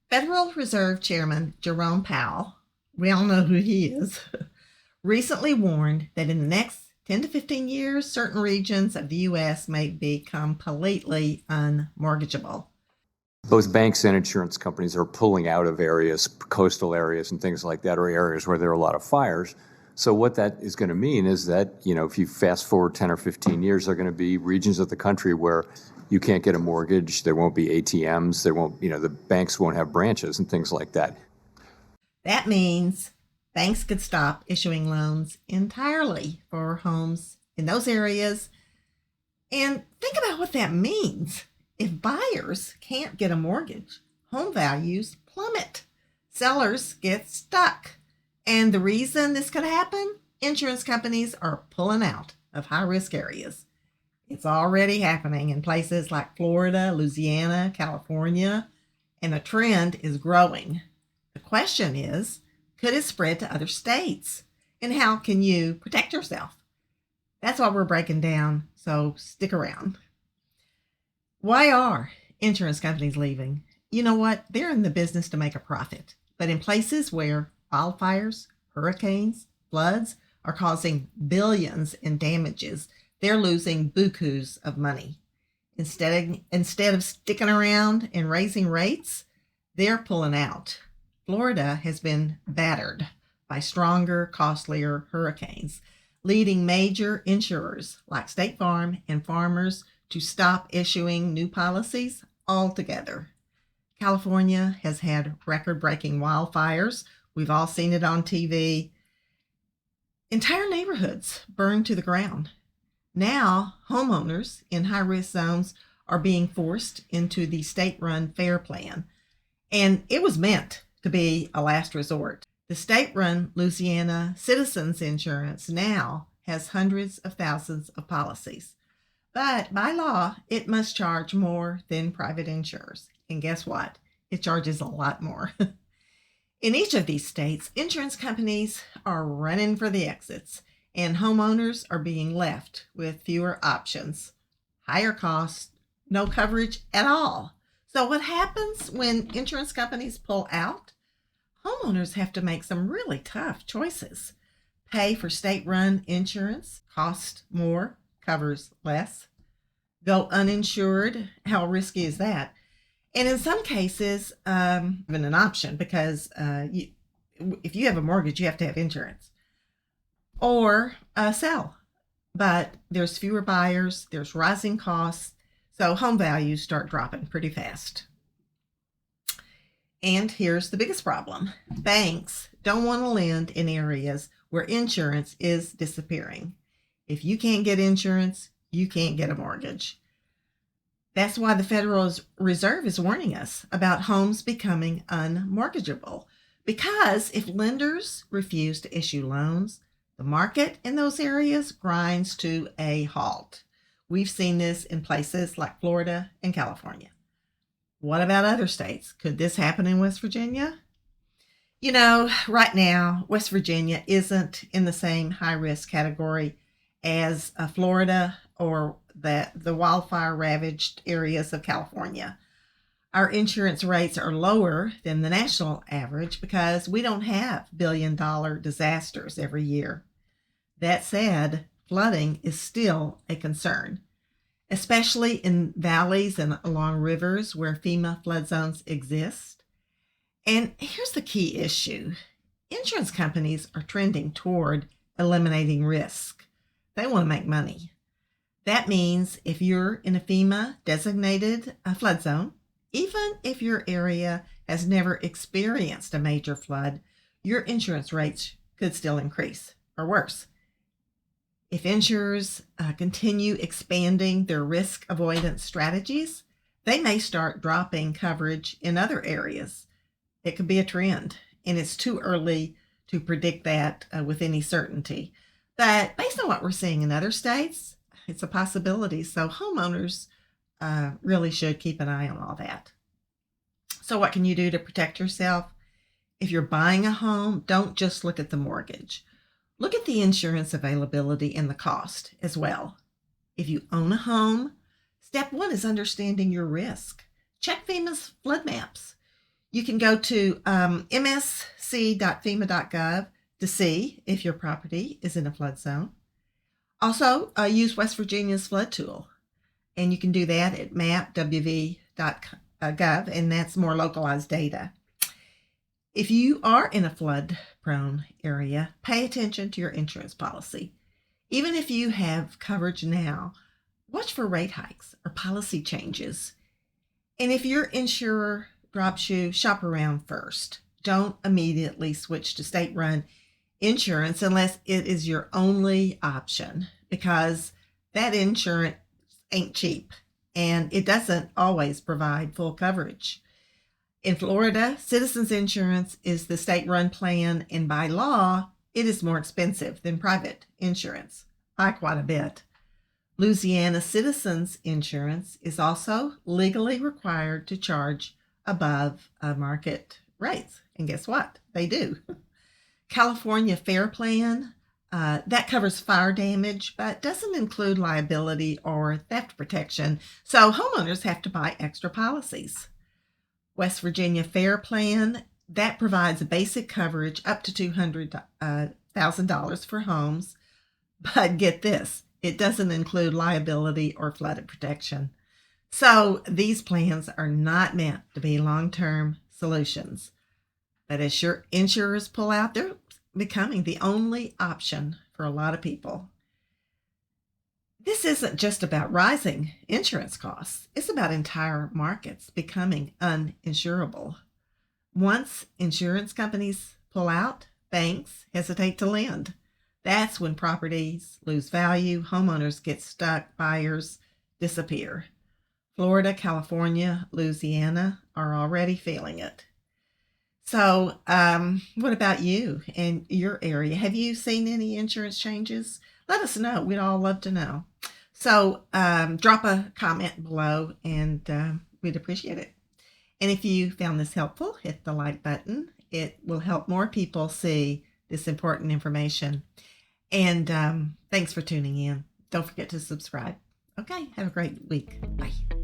Federal Reserve Chairman Jerome Powell, we all know who he is, recently warned that in the next 10 to 15 years, certain regions of the U.S. may become completely unmortgageable. Both banks and insurance companies are pulling out of areas, coastal areas and things like that, or areas where there are a lot of fires. So what that is going to mean is that, if you fast forward 10 or 15 years, there are going to be regions of the country where you can't get a mortgage. There won't be ATMs. There won't, the banks won't have branches and things like that. That means banks could stop issuing loans entirely for homes in those areas. And think about what that means. If buyers can't get a mortgage, home values plummet. Sellers get stuck. And the reason this could happen? Insurance companies are pulling out of high-risk areas. It's already happening in places like Florida, Louisiana, California, and the trend is growing. The question is, could it spread to other states? And how can you protect yourself? That's what we're breaking down, so stick around. Why are insurance companies leaving? You know what? They're in the business to make a profit. But in places where wildfires, hurricanes, floods are causing billions in damages, they're losing bukus of money. Instead of sticking around and raising rates, they're pulling out. Florida has been battered by stronger, costlier hurricanes, leading major insurers like State Farm and Farmers to stop issuing new policies altogether. California has had record-breaking wildfires. We've all seen it on TV. Entire neighborhoods burned to the ground. Now, homeowners in high-risk zones are being forced into the state-run FAIR plan, and it was meant to be a last resort. The state-run Louisiana Citizens Insurance now has hundreds of thousands of policies. But by law, it must charge more than private insurers. And guess what? It charges a lot more. In each of these states, insurance companies are running for the exits, and homeowners are being left with fewer options, higher costs, no coverage at all. So what happens when insurance companies pull out? Homeowners have to make some really tough choices. Pay for state-run insurance, cost more, covers less. Go uninsured, how risky is that? And in some cases, even an option because if you have a mortgage, you have to have insurance. Or sell. But there's fewer buyers, there's rising costs, so home values start dropping pretty fast. And here's the biggest problem. Banks don't want to lend in areas where insurance is disappearing. If you can't get insurance, you can't get a mortgage. That's why the Federal Reserve is warning us about homes becoming unmortgageable. Because if lenders refuse to issue loans, the market in those areas grinds to a halt. We've seen this in places like Florida and California. What about other states? Could this happen in West Virginia? Right now, West Virginia isn't in the same high-risk category as Florida or the wildfire-ravaged areas of California. Our insurance rates are lower than the national average because we don't have billion-dollar disasters every year. That said, flooding is still a concern, especially in valleys and along rivers where FEMA flood zones exist. And here's the key issue. Insurance companies are trending toward eliminating risk. They want to make money. That means if you're in a FEMA designated flood zone, even if your area has never experienced a major flood, your insurance rates could still increase, or worse. If insurers continue expanding their risk avoidance strategies, they may start dropping coverage in other areas. It could be a trend, and it's too early to predict that with any certainty. But based on what we're seeing in other states, it's a possibility. So homeowners really should keep an eye on all that. So what can you do to protect yourself? If you're buying a home, don't just look at the mortgage. Look at the insurance availability and the cost as well. If you own a home, step one is understanding your risk. Check FEMA's flood maps. You can go to msc.fema.gov to see if your property is in a flood zone. Also, use West Virginia's flood tool, and you can do that at mapwv.gov, and that's more localized data. If you are in a flood-prone area, pay attention to your insurance policy. Even if you have coverage now, watch for rate hikes or policy changes. And if your insurer drops you, shop around first. Don't immediately switch to state-run insurance unless it is your only option, because that insurance ain't cheap and it doesn't always provide full coverage. In Florida, Citizens Insurance is the state-run plan, and by law, it is more expensive than private insurance by quite a bit. Louisiana Citizens Insurance is also legally required to charge above market rates. And guess what? They do. California Fair Plan, that covers fire damage, but doesn't include liability or theft protection. So homeowners have to buy extra policies. West Virginia Fair Plan, that provides basic coverage up to $200,000 for homes. But get this, it doesn't include liability or flood protection. So these plans are not meant to be long-term solutions. But as your insurers pull out, they're becoming the only option for a lot of people. This isn't just about rising insurance costs. It's about entire markets becoming uninsurable. Once insurance companies pull out, banks hesitate to lend. That's when properties lose value, homeowners get stuck, buyers disappear. Florida, California, Louisiana are already feeling it. So what about you and your area? Have you seen any insurance changes? Let us know. We'd all love to know. So drop a comment below, and we'd appreciate it. And if you found this helpful, hit the like button. It will help more people see this important information. And thanks for tuning in. Don't forget to subscribe. Okay, have a great week. Bye.